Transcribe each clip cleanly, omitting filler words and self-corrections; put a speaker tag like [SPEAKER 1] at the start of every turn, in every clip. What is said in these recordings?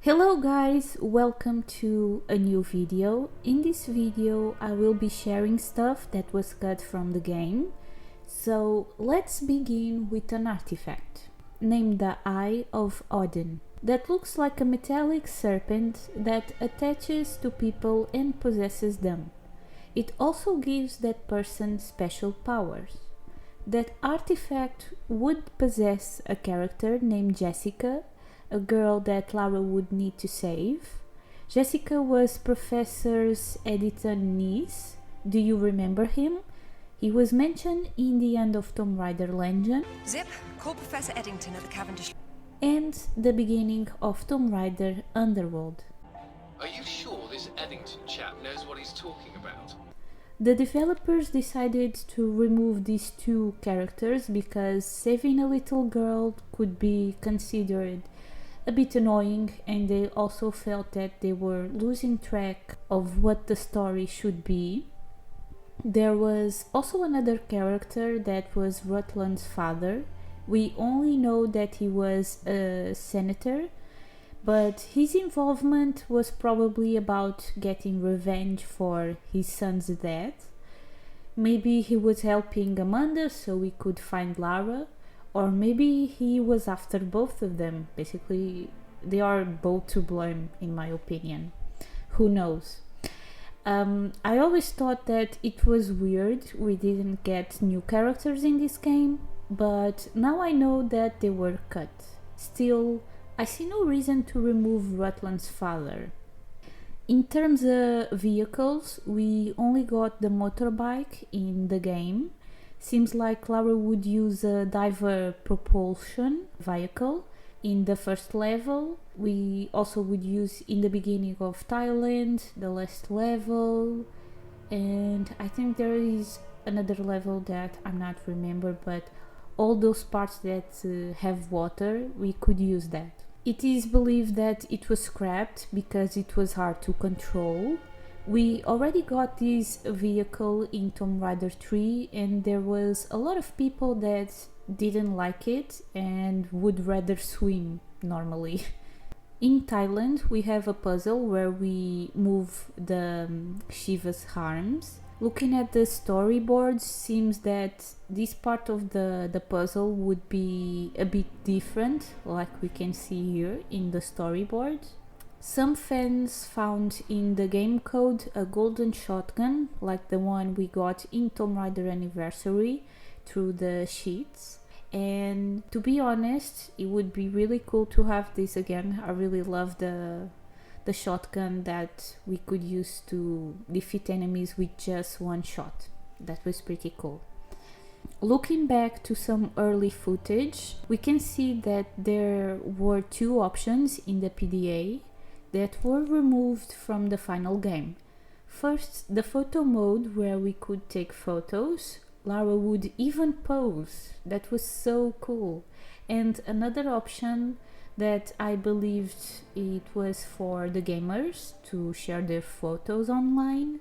[SPEAKER 1] Hello guys, welcome to a new video. In this video I will be sharing stuff that was cut from the game. So let's begin with an artifact named the Eye of Odin that looks like a metallic serpent that attaches to people and possesses them. It also gives that person special powers. That artifact would possess a character named Jessica, a girl that Lara would need to save. Jessica was Professor Edington's niece. Do you remember him? He was mentioned in the end of Tomb Raider Legend.
[SPEAKER 2] Zip, call Professor Edington at the Cavendish.
[SPEAKER 1] And the beginning of Tomb Raider Underworld.
[SPEAKER 3] Are you sure this Eddington chap knows what he's talking about?
[SPEAKER 1] The developers decided to remove these two characters because saving a little girl could be considered a bit annoying, and they also felt that they were losing track of what the story should be. There was also another character that was Rutland's father. We only know that he was a senator, but his involvement was probably about getting revenge for his son's death. Maybe he was helping Amanda so we could find Lara, or maybe he was after both of them. Basically, they are both to blame in my opinion. Who knows? I always thought that it was weird we didn't get new characters in this game, but now I know that they were cut. Still, I see no reason to remove Rutland's father. In terms of vehicles, we only got the motorbike in the game. Seems like Lara would use a diver propulsion vehicle in the first level. We also would use in the beginning of Thailand, the last level, and I think there is another level that I'm not remember, but all those parts that have water, we could use that. It is believed that it was scrapped because it was hard to control. We already got this vehicle in Tomb Raider 3 and there was a lot of people that didn't like it and would rather swim normally. In Thailand we have a puzzle where we move the Shiva's arms. Looking at the storyboards, seems that this part of the puzzle would be a bit different, like we can see here in the storyboard. Some fans found in the game code a golden shotgun, like the one we got in Tomb Raider Anniversary through the sheets. And to be honest, it would be really cool to have this again. I really love the shotgun that we could use to defeat enemies with just one shot. That was pretty cool. Looking back to some early footage, we can see that there were two options in the PDA that were removed from the final game. First, the photo mode where we could take photos. Lara would even pose. That was so cool. And another option that I believed it was for the gamers to share their photos online.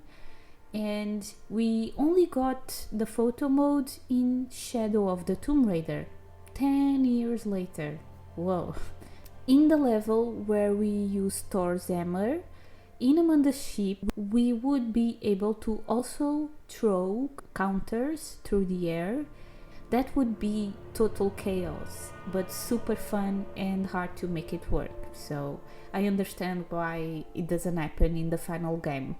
[SPEAKER 1] And we only got the photo mode in Shadow of the Tomb Raider 10 years later. Whoa. In the level where we use Thor's hammer, in Amanda's ship, we would be able to also throw counters through the air. That would be total chaos, but super fun and hard to make it work. So I understand why it doesn't happen in the final game.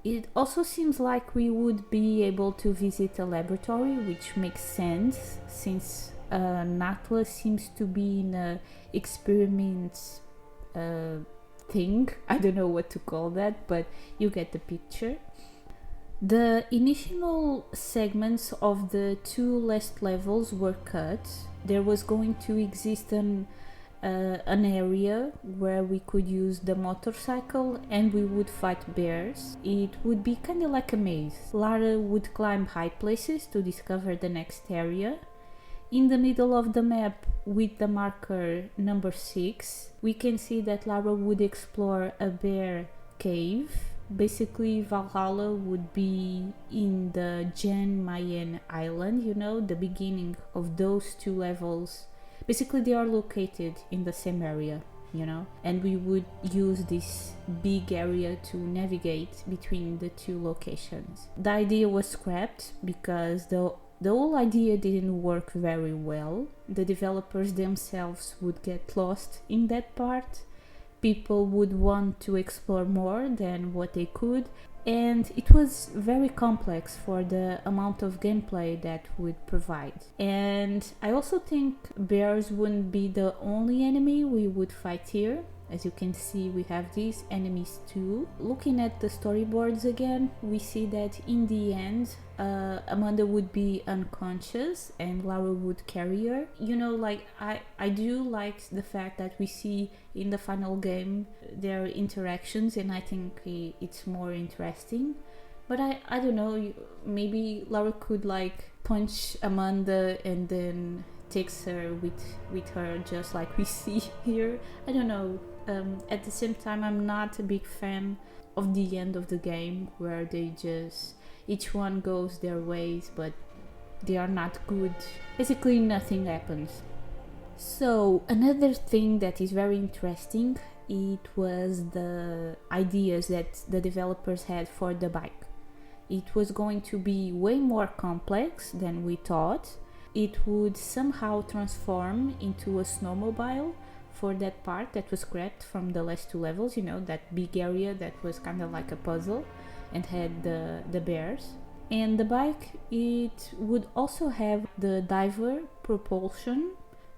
[SPEAKER 1] It also seems like we would be able to visit a laboratory, which makes sense since andle seems to be in a experiment thing. I don't know what to call that, but you get the picture. The initial segments of the two last levels were cut. There was going to exist an area where we could use the motorcycle and we would fight bears. It would be kind of like a maze. Lara would climb high places to discover the next area. In the middle of the map with the marker number 6, we can see that Lara would explore a bear cave. Basically, Valhalla would be in the Jan Mayen Island, you know, the beginning of those two levels. Basically, they are located in the same area. you know, and we would use this big area to navigate between the two locations. The idea was scrapped because the whole idea didn't work very well. The developers themselves would get lost in that part. People would want to explore more than what they could, and it was very complex for the amount of gameplay that would provide. And I also think bears wouldn't be the only enemy we would fight here. As you can see, we have these enemies too. Looking at the storyboards again, we see that in the end, Amanda would be unconscious and Lara would carry her. You know, like I do like the fact that we see in the final game their interactions, and I think it's more interesting. But I don't know, maybe Lara could like punch Amanda and then takes her with her, just like we see here. I don't know. At the same time, I'm not a big fan of the end of the game where they just each one goes their ways, but they are not good. Basically nothing happens. So another thing that is very interesting, it was the ideas that the developers had for the bike. It was going to be way more complex than we thought. It would somehow transform into a snowmobile for that part that was scrapped from the last two levels, you know, that big area that was kind of like a puzzle and had the bears. And the bike, it would also have the diver propulsion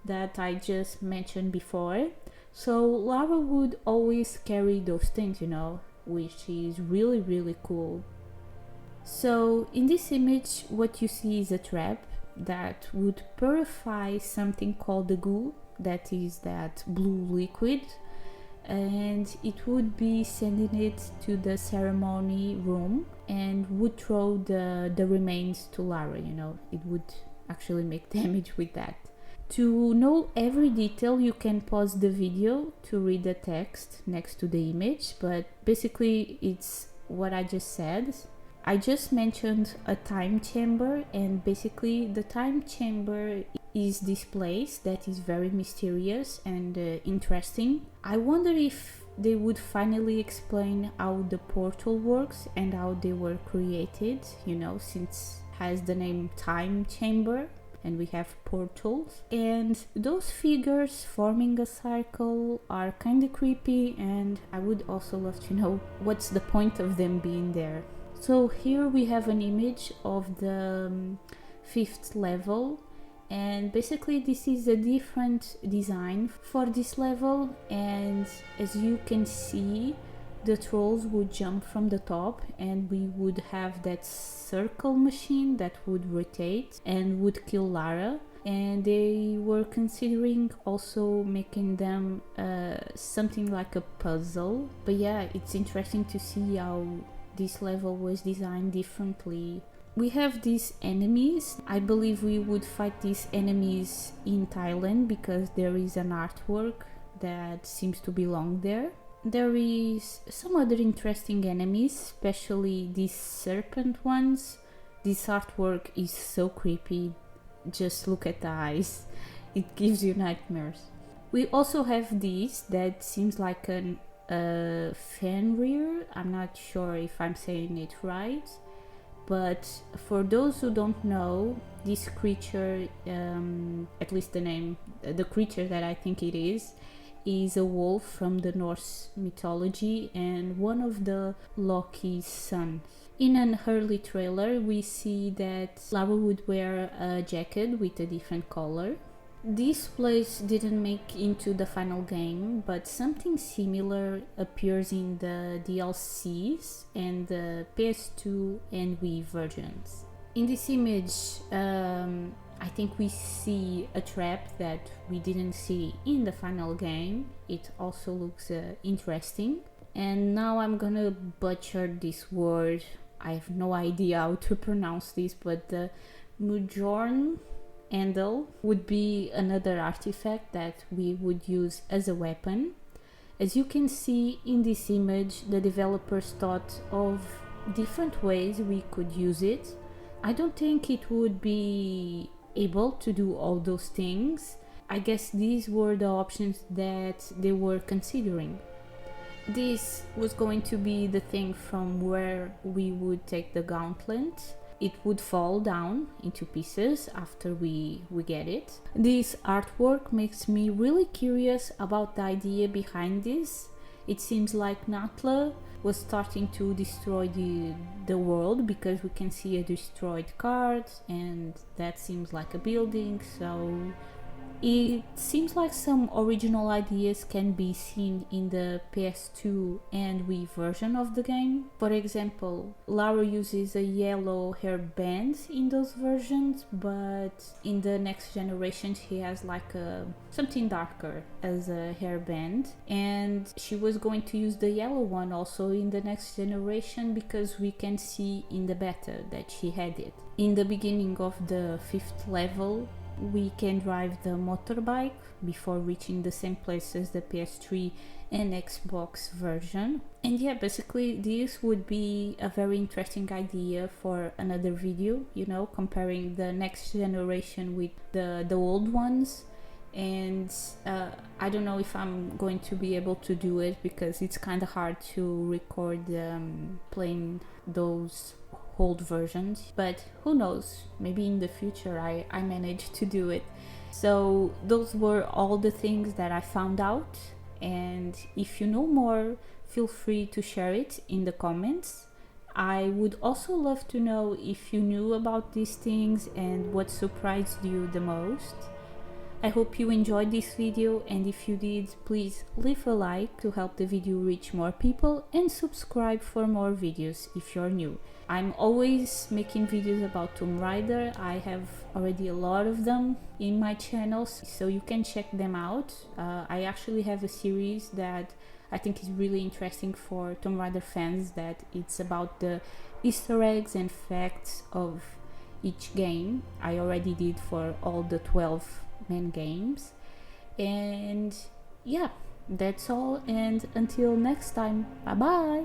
[SPEAKER 1] that I just mentioned before. So Lara would always carry those things, you know, which is really, really cool. So in this image, what you see is a trap that would purify something called the goo, that is that blue liquid, and it would be sending it to the ceremony room and would throw the remains to Lara, you know, it would actually make damage with that. To know every detail, you can pause the video to read the text next to the image, but basically it's what I just said. I just mentioned a time chamber, and basically the time chamber is this place that is very mysterious and interesting. I wonder if they would finally explain how the portal works and how they were created, you know, since it has the name time chamber and we have portals. And those figures forming a circle are kind of creepy, and I would also love to know what's the point of them being there. So here we have an image of the 5th level, and basically this is a different design for this level, and as you can see, the trolls would jump from the top and we would have that circle machine that would rotate and would kill Lara. And they were considering also making them something like a puzzle. But yeah, it's interesting to see how this level was designed differently. We have these enemies. I believe we would fight these enemies in Thailand because there is an artwork that seems to belong there. There is some other interesting enemies, especially these serpent ones. This artwork is so creepy. Just look at the eyes. It gives you nightmares. We also have this that seems like an Fenrir. I'm not sure if I'm saying it right, but for those who don't know, this creature, at least the name, the creature that I think it is a wolf from the Norse mythology and one of the Loki's sons. In an early trailer, we see that Lara would wear a jacket with a different color. This place didn't make into the final game, but something similar appears in the DLCs and the PS2 and Wii versions. In this image, I think we see a trap that we didn't see in the final game. It also looks interesting. And now I'm gonna butcher this word. I have no idea how to pronounce this, but the Mourn andle would be another artifact that we would use as a weapon. As you can see in this image, the developers thought of different ways we could use it. I don't think it would be able to do all those things. I guess these were the options that they were considering. This was going to be the thing from where we would take the gauntlet. It would fall down into pieces after we get it. This artwork makes me really curious about the idea behind this. It seems like Natla was starting to destroy the world, because we can see a destroyed card and that seems like a building, so it seems like some original ideas can be seen in the PS2 and Wii version of the game. For example, Lara uses a yellow hairband in those versions, but in the next generation she has like something darker as a hairband, and she was going to use the yellow one also in the next generation, because we can see in the beta that she had it. In the beginning of the 5th level, we can drive the motorbike before reaching the same place as the PS3 and Xbox version. And yeah, basically this would be a very interesting idea for another video, you know, comparing the next generation with the old ones. And I don't know if I'm going to be able to do it, because it's kind of hard to record playing those old versions, but who knows, maybe in the future I manage to do it. So those were all the things that I found out, and if you know more, feel free to share it in the comments. I would also love to know if you knew about these things and what surprised you the most. I hope you enjoyed this video, and if you did, please leave a like to help the video reach more people, and subscribe for more videos if you're new. I'm always making videos about Tomb Raider. I have already a lot of them in my channels, so you can check them out. I actually have a series that I think is really interesting for Tomb Raider fans, that it's about the Easter eggs and facts of each game. I already did for all the 12 main games. And yeah, that's all, and until next time, bye bye.